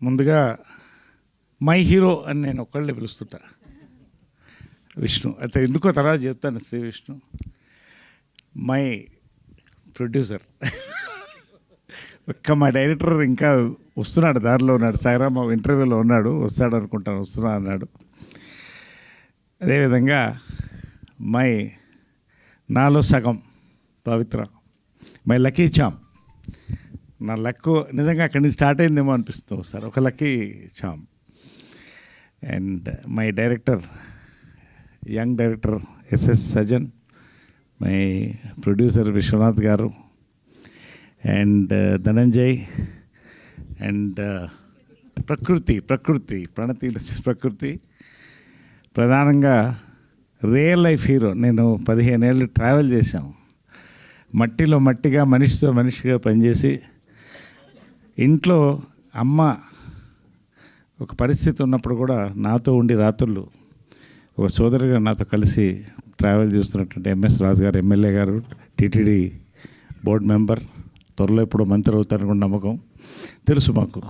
ముందుగా my hero అని నేను ఒక్కళ్ళే పిలుస్తుంటా, విష్ణు. అయితే ఎందుకో తర్వాత చెప్తాను. Sree Vishnu my producer. ఒక్క మా డైరెక్టర్ ఇంకా వస్తున్నాడు, దారిలో ఉన్నాడు. సాయిరామ్ ఇంటర్వ్యూలో ఉన్నాడు, వస్తాడు అనుకుంటాను, వస్తున్నా అన్నాడు. అదేవిధంగా మై నాలో సగం పవిత్ర, మై లక్కీ చామ్. నా లక్కు నిజంగా అక్కడి నుంచి స్టార్ట్ అయిందేమో అనిపిస్తుంది సార్, ఒక lucky charm. And my director, young director SS Sajan, my producer Vishwanath garu, and Dhananjay, and ప్రకృతి ప్రకృతి ప్రధానంగా రియల్ లైఫ్ హీరో. నేను 15 ఏళ్ళు ట్రావెల్ చేశాం, మట్టిలో మట్టిగా, మనిషితో మనిషిగా పనిచేసి, ఇంట్లో అమ్మ ఒక పరిస్థితి ఉన్నప్పుడు కూడా నాతో ఉండి రాత్రులు ఒక సోదరుగా నాతో కలిసి ట్రావెల్ చేస్తున్నటువంటి ఎంఎస్ రాజు గారు, ఎమ్మెల్యే గారు, టీటీడీ బోర్డు మెంబర్, త్వరలో ఇప్పుడు మంత్రి అవుతారని కూడా నమ్మకం తెలుసు మాకు.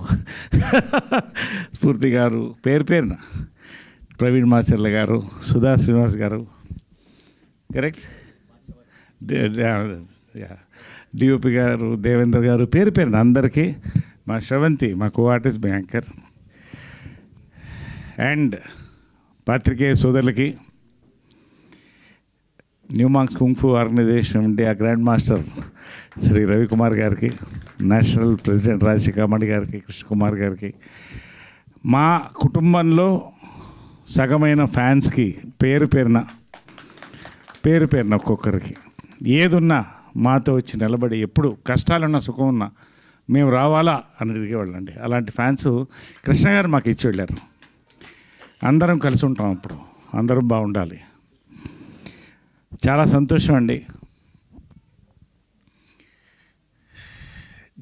స్ఫూర్తి గారు, పేరున ప్రవీణ్ మాచర్ల గారు, సుధా శ్రీనివాస్ గారు, కరెక్ట్, డిఓపి గారు, దేవేంద్ర గారు, పేరున అందరికీ, మా శ్రవంతి, మా కో ఆర్టిస్ట్, మా యాంకర్, అండ్ పాత్రికేయ సోదరులకి, న్యూమాంక్స్ kung fu organization India grand master Shri Ravikumar గారికి, నేషనల్ ప్రెసిడెంట్ రాజశేఖర్ గారికి, కృష్ణకుమార్ గారికి, మా కుటుంబంలో సగమైన ఫ్యాన్స్కి పేరు పేరున ఒక్కొక్కరికి, ఏదున్నా మాతో వచ్చి నిలబడి, ఎప్పుడు కష్టాలున్నా సుఖం ఉన్నా మేము రావాలా అని అడిగేవాళ్ళండి. అలాంటి ఫ్యాన్స్ కృష్ణ గారు మాకు ఇచ్చి వెళ్ళారు. అందరం కలిసి ఉంటాం, అప్పుడు అందరం బాగుండాలి. చాలా సంతోషం అండి.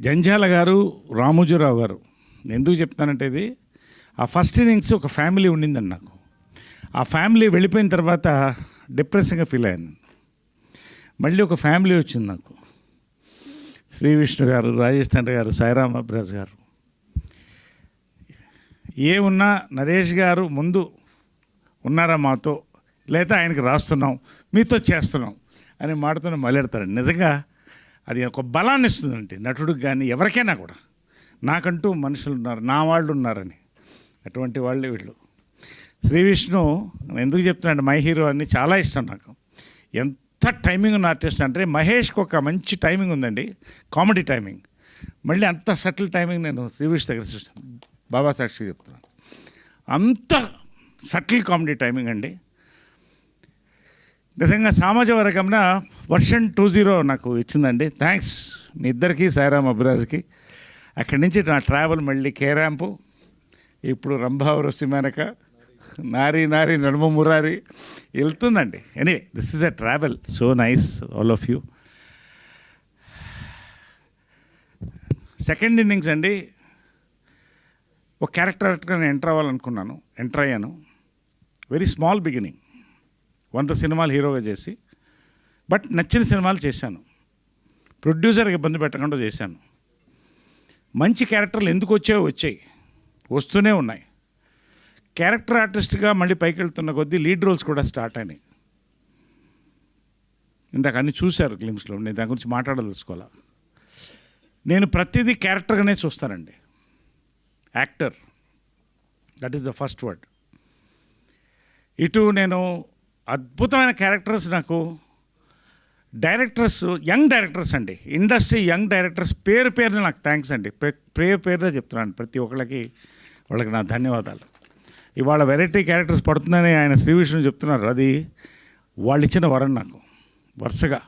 జంజాల గారు, రామోజీరావు గారు, ఎందుకు చెప్తానంటే, ఇది ఆ ఫస్ట్ ఇన్నింగ్స్ ఒక ఫ్యామిలీ ఉండిందండి నాకు. ఆ ఫ్యామిలీ వెళ్ళిపోయిన తర్వాత డిప్రెసింగ్గా ఫీల్ అయ్యాను. మళ్ళీ ఒక ఫ్యామిలీ వచ్చింది నాకు. శ్రీ విష్ణు గారు, రాజేష్ తండ్రి గారు, సాయిరామ్ అబ్రాజ్ గారు, ఏమున్నా నరేష్ గారు ముందు ఉన్నారా మాతో, లేదా ఆయనకి రాస్తున్నాం, మీతో చేస్తున్నాం అని మాటతో మొదలెడతారండి. నిజంగా అది ఒక బలాన్ని ఇస్తుందండి నటుడికి కానీ ఎవరికైనా కూడా. నాకంటూ మనుషులు ఉన్నారు, నా వాళ్ళు ఉన్నారని, అటువంటి వాళ్ళే వీళ్ళు. శ్రీ విష్ణు ఎందుకు చెప్తున్నాడు మై హీరో అని, చాలా ఇష్టం నాకు. ఎంత టైమింగ్ ఉన్న ఆర్టిస్ట్ అంటే, మహేష్కి ఒక మంచి టైమింగ్ ఉందండి, కామెడీ టైమింగ్. మళ్ళీ అంత సటిల్ టైమింగ్ నేను శ్రీ విష్ణు దగ్గర చూస్తాను, బాబా సాక్షి చెప్తున్నాను. అంత సటిల్ కామెడీ టైమింగ్ అండి. నిజంగా సామాజిక వర్గంన వర్షన్ 20 నాకు ఇచ్చిందండి. థ్యాంక్స్ మీ ఇద్దరికి, సాయిరామ్ అభిరాజ్కి. అక్కడి నుంచి నా ట్రావెల్ మళ్ళీ కేరాంపు, ఇప్పుడు రంభావరం సిమానక, నారీ నడుమ మురారి వెళ్తుందండి. Anyway, this is a travel, so nice all of you. Second innings అండి, ఒక క్యారెక్టర్గా నేను ఎంటర్ అయ్యాను. వెరీ స్మాల్ బిగినింగ్, 100 సినిమాలు హీరోగా చేసి, బట్ నచ్చిన సినిమాలు చేశాను. ప్రొడ్యూసర్కి ఇబ్బంది పెట్టకుండా చేశాను. మంచి క్యారెక్టర్లు ఎందుకు వచ్చాయి, వస్తూనే ఉన్నాయి. క్యారెక్టర్ ఆర్టిస్ట్గా మళ్ళీ పైకి వెళ్తున్న కొద్దీ లీడ్ రోల్స్ కూడా స్టార్ట్ అయినాయి. ఇందాక అన్నీ చూశారు గ్లిమ్స్లో, నేను దాని గురించి మాట్లాడదలుచుకోవాలా. నేను ప్రతిదీ క్యారెక్టర్గానే చూస్తానండి. Actor, that is the first word. ఇటు నేను అద్భుతమైన క్యారెక్టర్స్, నాకు డైరెక్టర్స్, యంగ్ డైరెక్టర్స్ అండి, ఇండస్ట్రీ యంగ్ డైరెక్టర్స్ పేరున నాకు థ్యాంక్స్ అండి. పేరున చెప్తున్నాను ప్రతి ఒక్కళ్ళకి, వాళ్ళకి నా ధన్యవాదాలు. ఇవాళ వెరైటీ క్యారెక్టర్స్ పడుతుందని ఆయన శ్రీ విష్ణు చెప్తున్నారు, అది వాళ్ళు ఇచ్చిన వరం నాకు వరుసగా.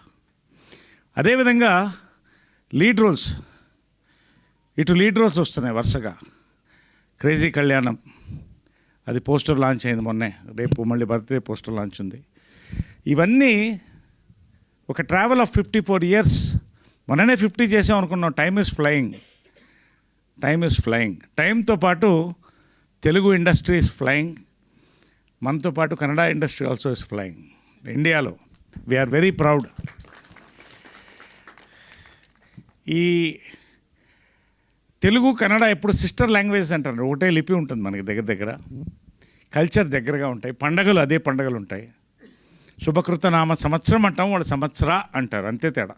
అదేవిధంగా లీడ్ రోల్స్, ఇటు లీడ్ రోల్స్ వస్తున్నాయి వరుసగా. క్రేజీ కళ్యాణం, అది పోస్టర్ లాంచ్ అయింది మొన్నే, రేపు మళ్ళీ బర్త్డే పోస్టర్ లాంచ్ ఉంది. ఇవన్నీ ఒక ట్రావెల్ ఆఫ్ 54 years. మొన్ననే 50 చేసాం అనుకున్నాం. Time is flying. టైంతో పాటు తెలుగు ఇండస్ట్రీ ఈజ్ ఫ్లయింగ్, మనతో పాటు Kannada industry also is flying. ఇండియాలో వీఆర్ వెరీ ప్రౌడ్. ఈ తెలుగు కన్నడ ఎప్పుడు సిస్టర్ లాంగ్వేజ్ అంటారు, ఒకటే లిపి ఉంటుంది మనకి దగ్గర దగ్గర, కల్చర్ దగ్గరగా ఉంటాయి, పండగలు అదే పండగలు ఉంటాయి. శుభకృత నామ సంవత్సరం అంటాం, వాళ్ళు సంవత్సర అంటారు, అంతే తేడా.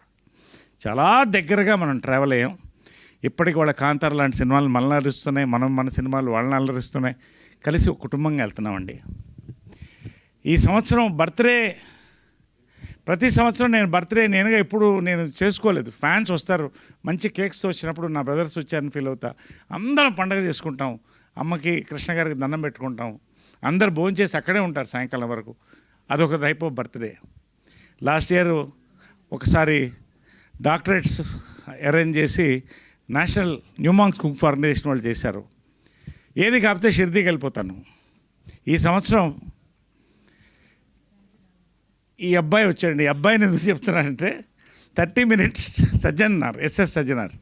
చాలా దగ్గరగా మనం ట్రావెల్ అయ్యాం. ఇప్పటికి వాళ్ళ కాంతార లాంటి సినిమాలు మనల్ని అలరిస్తున్నాయి, మన సినిమాలు వాళ్ళని అలరిస్తున్నాయి. కలిసి ఒక కుటుంబంగా వెళ్తున్నామండి. ఈ సంవత్సరం బర్త్డే, ప్రతి సంవత్సరం నేను బర్త్డే నేనుగా ఎప్పుడు నేను చేసుకోలేదు. ఫ్యాన్స్ వస్తారు, మంచి కేక్స్తో వచ్చినప్పుడు నా బ్రదర్స్ వచ్చారని ఫీల్ అవుతా. అందరం పండగ చేసుకుంటాం, అమ్మకి కృష్ణ గారికి దండం పెట్టుకుంటాం, అందరు భోజనం చేసి అక్కడే ఉంటారు సాయంకాలం వరకు. అదొక type of birthday. Last year ఒకసారి డాక్టరేట్స్ అరేంజ్ చేసి నేషనల్ న్యూమాంగ్స్ కుక్ ఫౌండేషన్ వాళ్ళు చేశారు. ఏది కాకపోతే షిర్దీకి వెళ్ళిపోతాను. ఈ సంవత్సరం ఈ అబ్బాయి వచ్చాడండి. ఈ అబ్బాయిని ఎందుకు చెప్తున్నానంటే 30 minutes సజ్జనార్, ఎస్ఎస్ సజ్జనార్,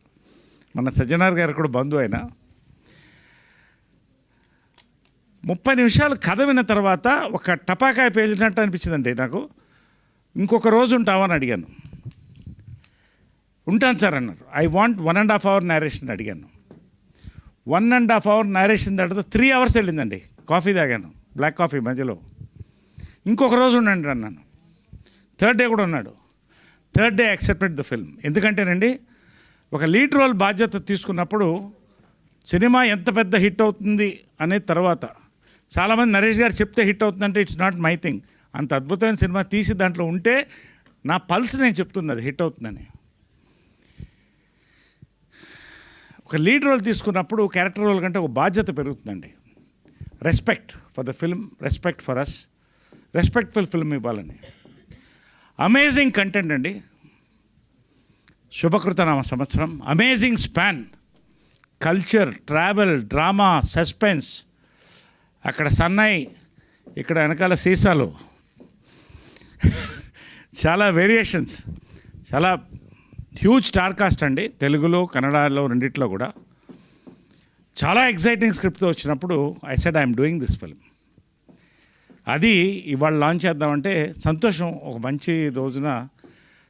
మన సజ్జనార్ గారు కూడా బంధువు అయినా 30 నిమిషాలు కథ విన్న తర్వాత ఒక టపాకాయ పేలినట్టు అనిపించిందండి నాకు. ఇంకొక రోజు ఉంటావని అడిగాను. ఉంటాను సార్ అన్నారు. ఐ వాంట్ 1.5 hour నేరేషన్ అడిగాను. 1.5 hour నేరేషన్ తర్వాత 3 hours వెళ్ళిందండి. కాఫీ తాగాను, బ్లాక్ కాఫీ మధ్యలో. ఇంకొక రోజు ఉండండి అన్నాను. థర్డ్ డే కూడా ఉన్నాడు. Third day accepted the film. ఎందుకంటేనండి, ఒక లీడ్ రోల్ బాధ్యత తీసుకున్నప్పుడు సినిమా ఎంత పెద్ద హిట్ అవుతుంది అనే తర్వాత, చాలామంది నరేష్ గారు చెప్తే హిట్ అవుతుందంటే ఇట్స్ నాట్ మై థింగ్. అంత అద్భుతమైన సినిమా తీసి దాంట్లో ఉంటే నా పల్స్ నేను చెప్తుంది అది హిట్ అవుతుందని. ఒక లీడ్ రోల్ తీసుకున్నప్పుడు క్యారెక్టర్ రోల్ కంటే ఒక బాధ్యత పెరుగుతుందండి. Respect for the film, respect for us, respectful film ఇవ్వాలని. అమేజింగ్ కంటెంట్ అండి. శుభకృతనామ సంవత్సరం, amazing span, culture, travel, drama, suspense. అక్కడ సన్నాయి, ఇక్కడ వెనకాల సీసాలు, చాలా వేరియేషన్స్, చాలా హ్యూజ్ స్టార్ కాస్ట్ అండి. తెలుగులో కన్నడలో రెండిట్లో కూడా చాలా ఎగ్జైటింగ్ స్క్రిప్ట్తో వచ్చినప్పుడు I said I'm doing this film. అది ఇవాళ లాంచ్ చేద్దామంటే సంతోషం. ఒక మంచి రోజున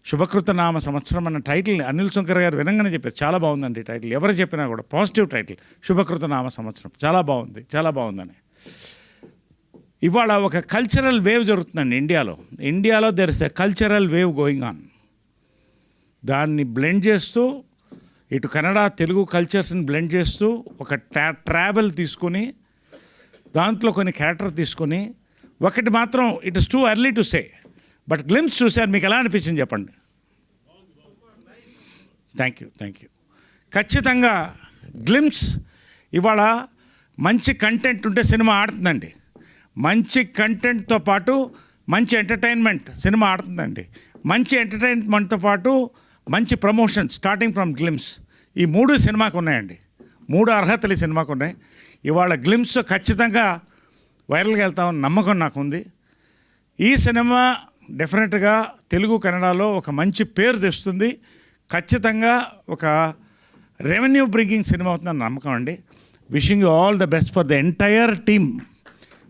శుభకృత నామ సంవత్సరం అన్న టైటిల్ అనిల్ శంకర్ గారు వినంగానే చెప్పారు, చాలా బాగుందండి టైటిల్. ఎవరు చెప్పినా కూడా పాజిటివ్ టైటిల్, శుభకృత నామ సంవత్సరం, చాలా బాగుంది, చాలా బాగుందని. ఇవాళ ఒక కల్చరల్ వేవ్ జరుగుతుందండి ఇండియాలో there is a cultural wave going on. దాన్ని బ్లెండ్ చేస్తూ, ఇటు కన్నడ తెలుగు కల్చర్స్ని బ్లెండ్ చేస్తూ, ఒక ట్రావెల్ తీసుకొని, దాంట్లో కొన్ని క్యారెక్టర్ తీసుకొని, ఒకటి మాత్రం it is too early to say, but glimpse చూశారు, మీకు ఎలా అనిపించింది చెప్పండి. Thank you. ఖచ్చితంగా గ్లిమ్స్ ఇవాళ మంచి కంటెంట్ ఉంటే సినిమా ఆడుతుందండి. మంచి కంటెంట్తో పాటు మంచి ఎంటర్టైన్మెంట్ సినిమా ఆడుతుందండి. మంచి ఎంటర్టైన్మెంట్తో పాటు మంచి ప్రమోషన్ స్టార్టింగ్ ఫ్రమ్ గ్లిమ్స్. ఈ 3 సినిమాకు ఉన్నాయండి. 3 అర్హతలు ఈ సినిమాకు ఉన్నాయి. ఇవాళ గ్లిమ్స్ ఖచ్చితంగా వైరల్గా వెళ్తామని నమ్మకం నాకుంది. ఈ సినిమా డెఫినెట్గా తెలుగు కన్నడలో ఒక మంచి పేరు తెస్తుంది. ఖచ్చితంగా ఒక రెవెన్యూ బ్రింగింగ్ సినిమా అవుతుందని నమ్మకం అండి. Wishing you all the best for the entire team.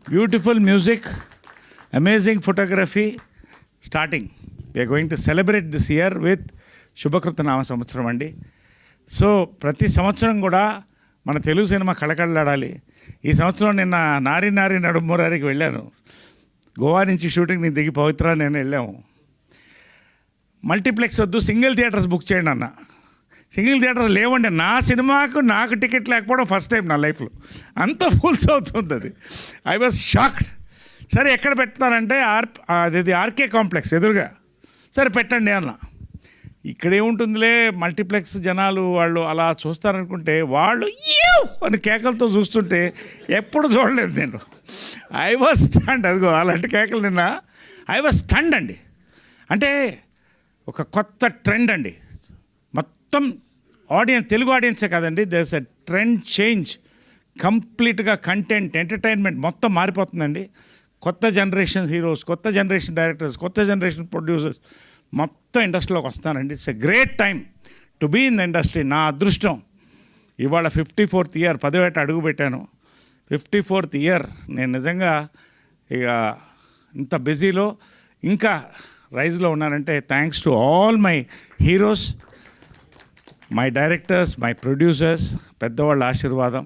Beautiful music, amazing photography, starting we're going to celebrate this year with శుభకృత నామ సంవత్సరం అండి. సో ప్రతి సంవత్సరం కూడా మన తెలుగు సినిమా కళకళలాడాలి. ఈ సంవత్సరం నిన్న నారి నడుమూరారికి వెళ్ళాను. గోవా నుంచి షూటింగ్ నేను దిగి పవిత్ర నేను వెళ్ళాము. మల్టీప్లెక్స్ వద్దు, సింగిల్ థియేటర్స్ బుక్ చేయండి అన్న. సింగిల్ థియేటర్స్ లేవండి. నా సినిమాకు నాకు టికెట్ లేకపోవడం ఫస్ట్ టైం నా లైఫ్లో. అంత ఫుల్స్ అవుతుంది అది. I was shocked. సరే ఎక్కడ పెడతారంటే అది ఆర్కే కాంప్లెక్స్ ఎదురుగా. సరే పెట్టండి అన్న. ఇక్కడేముంటుందిలే, మల్టీప్లెక్స్ జనాలు వాళ్ళు అలా చూస్తారనుకుంటే వాళ్ళు అని కేకలతో చూస్తుంటే ఎప్పుడు చూడలేదు నేను. I was stunned. అదిగో అలాంటి కేకలు నిన్న. ఐ వాజ్ స్టండ్ అండి. అంటే ఒక కొత్త ట్రెండ్ అండి. మొత్తం ఆడియన్స్, తెలుగు ఆడియన్సే కాదండి, there is a trend change. కంప్లీట్గా కంటెంట్, ఎంటర్టైన్మెంట్ మొత్తం మారిపోతుందండి. కొత్త జనరేషన్ హీరోస్, కొత్త జనరేషన్ డైరెక్టర్స్, కొత్త జనరేషన్ ప్రొడ్యూసర్స్ మొత్తం ఇండస్ట్రీలోకి వస్తానండి. It's a great time to be in the industry. నా అదృష్టం ఇవాళ 54th ఇయర్, 10వ ఏట అడుగు పెట్టాను. 54th year. నేను నిజంగా ఇక ఇంత బిజీలో ఇంకా రైజ్లో ఉన్నానంటే thanks to all my heroes. My directors, my producers, పెద్దవాళ్ళ ఆశీర్వాదం.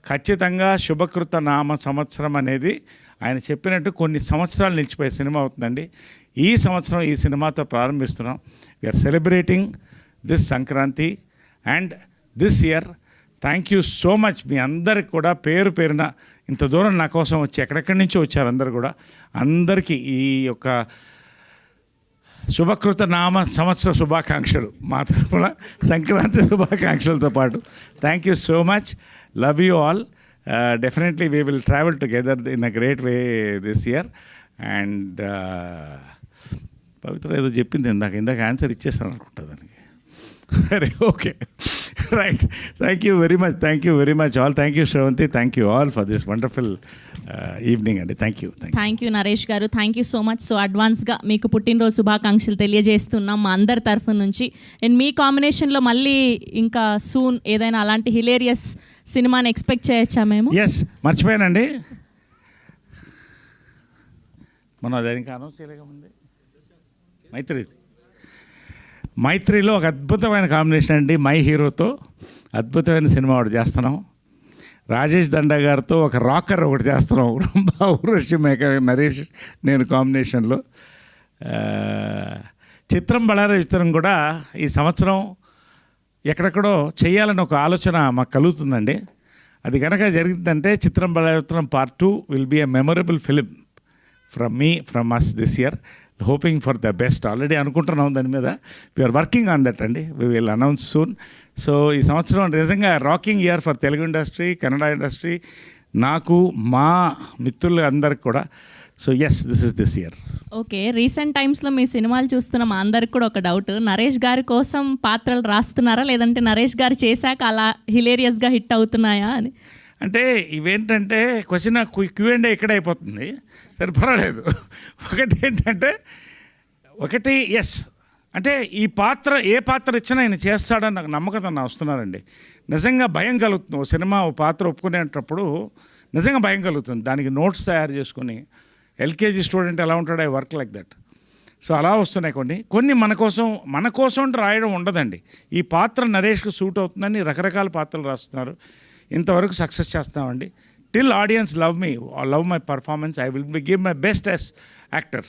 ఖచ్చితంగా శుభకృత నామ సంవత్సరం అనేది ఆయన చెప్పినట్టు కొన్ని సంవత్సరాలు నిలిచిపోయే సినిమా అవుతుందండి. ఈ సంవత్సరం ఈ సినిమాతో ప్రారంభిస్తున్నాం. We're celebrating this Sankranti and this year. Thank you so much మీ అందరికి కూడా పేరు పేరున ఇంత దూరం నా కోసం వచ్చి ఎక్కడెక్కడి నుంచో వచ్చారు అందరు కూడా. అందరికీ ఈ యొక్క శుభకృత నామ సంవత్సర శుభాకాంక్షలు మా తరఫున, సంక్రాంతి శుభాకాంక్షలతో పాటు. Thank you so much. Love you all. Definitely we will travel together in a great way this year. And Pavitra ఏదో చెప్పింది ఇందాక ఆన్సర్ ఇచ్చేస్తాను అనుకుంటా దానికి. సరే, okay, right. Thank you very much all. Thank you Sravanthi. Thank you all for this wonderful evening అండి. Thank you Naresh గారు. Thank you so much. So అడ్వాన్స్గా మీకు పుట్టినరోజు శుభాకాంక్షలు తెలియజేస్తున్నాం మా అందరి తరఫు నుంచి. అండ్ మీ కాంబినేషన్లో మళ్ళీ ఇంకా సూన్ ఏదైనా అలాంటి హిలేరియస్ సినిమాని ఎక్స్పెక్ట్ చేయొచ్చా మేము? ఎస్, మర్చిపోయానండి, మనం అది ఇంకా అనౌన్స్ చేయలేకముంది. మైత్రిలో ఒక అద్భుతమైన కాంబినేషన్ అండి. మై హీరోతో అద్భుతమైన సినిమా ఒకటి చేస్తున్నాం. రాజేష్ దండా గారితో ఒక రాకర్ ఒకటి చేస్తున్నాం. ఊర్వశి మేకర్, నరేష్, నేను కాంబినేషన్లో. చిత్రం బళారా చిత్రం కూడా ఈ సంవత్సరం ఎక్కడెక్కడో చేయాలని ఒక ఆలోచన మాకు కలుగుతుందండి. అది కనుక జరిగిందంటే చిత్రం బళారా చిత్రం part 2 will be a memorable film from us this year. Hoping for the best. Already అనుకుంటున్నాం దాని మీద. వీఆర్ వర్కింగ్ ఆన్ దట్ అండి. We will announce soon. So ఈ సంవత్సరం నిజంగా rocking year for Telugu industry, Kannada industry, నాకు, మా మిత్రులు అందరికి కూడా. So yes, this year. Okay, recent టైమ్స్లో మీ సినిమాలు చూస్తున్న మా అందరికి కూడా ఒక డౌట్. నరేష్ గారి కోసం పాత్రలు రాస్తున్నారా, లేదంటే నరేష్ గారు చేశాక అలా హిలేరియస్గా హిట్ అవుతున్నాయా అని? అంటే ఇవేంటంటే క్వశ్చన్ Q&A ఇక్కడ అయిపోతుంది. సరే, పర్వాలేదు. ఒకటి ఎస్ అంటే ఈ పాత్ర ఏ పాత్ర ఇచ్చినా ఆయన చేస్తాడని నాకు నమ్మకం వస్తున్నారండి. నిజంగా భయం కలుగుతుంది. ఓ సినిమా ఓ పాత్ర ఒప్పుకునేటప్పుడు నిజంగా భయం కలుగుతుంది. దానికి నోట్స్ తయారు చేసుకుని LKG స్టూడెంట్ ఎలా ఉంటాడో I work like that. So అలా వస్తున్నాయి కొన్ని మన కోసం రాయడం ఉండదండి. ఈ పాత్ర నరేష్కి సూట్ అవుతుందని రకరకాల పాత్రలు రాస్తున్నారు. ఇంతవరకు సక్సెస్ చేస్తామండి. Till audience love my performance, I will give my best as actor.